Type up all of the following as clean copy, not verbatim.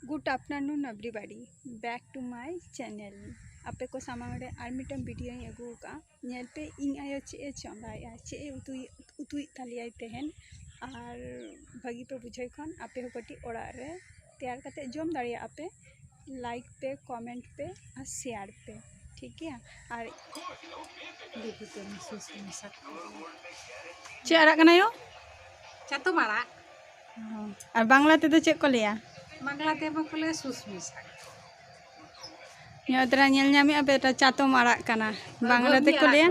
Good afternoon everybody back to my channel आपे को सामांग रे आर मिटन वीडियो अगू का नेल पे इन आयो चे चंदाया चे उतुई तालियाय तेहन और भागी पे बुझे खन आपे हो कटी ओड़ा रे तैयार करते जम दाड़िया आपे लाइक पे कमेंट पे और शेयर पे ठीक है। और चे आड़ा कना यो चातो माड़ा और बांग्ला ते तो चे को लिया बांग्ला ते बकले सुसमी साग यो तरा नेल नामे आपे चातो माड़ा कना बांग्ला ते को लिया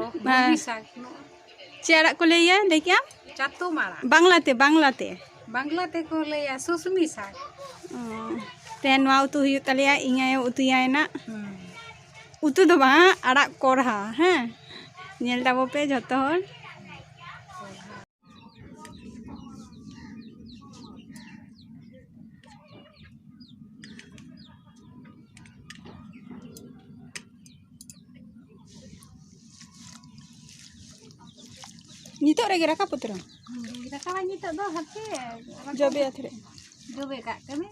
चे आड़ा को लिया देखिया चातो माड़ा बांग्ला ते को लिया सुसमी साग तेन वा उतु हुयु तलिया इङायो उतुया ना उतु दो बा आड़ा कोरहा हैं नेल दाबो पे जतो हर नितो रे गिरा का पुत्र रकावा नितो दो हते जबे अथरे जोबे का कमे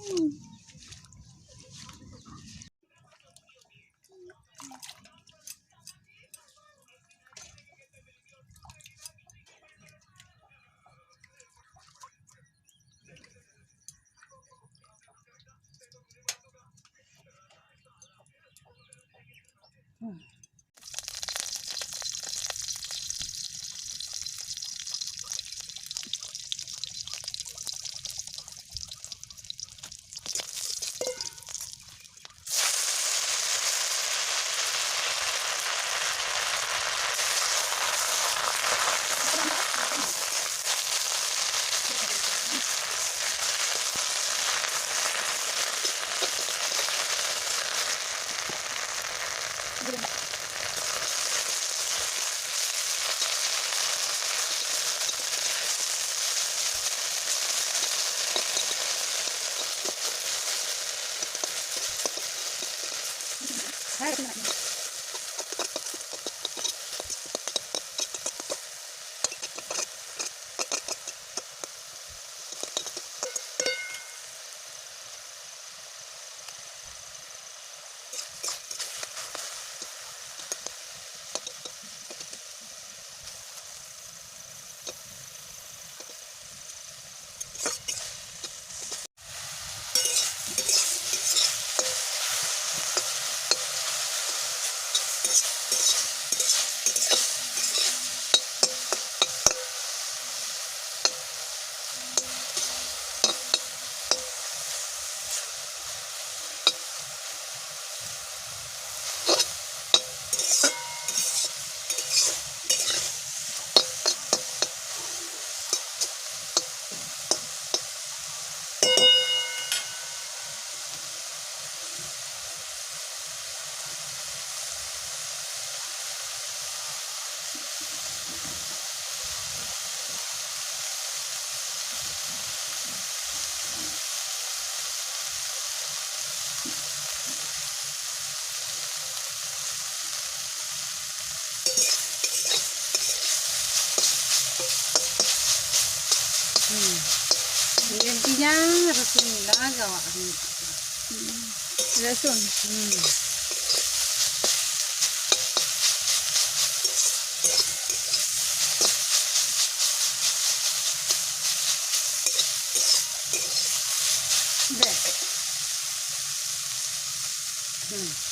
intinya rasuin laga rasun deh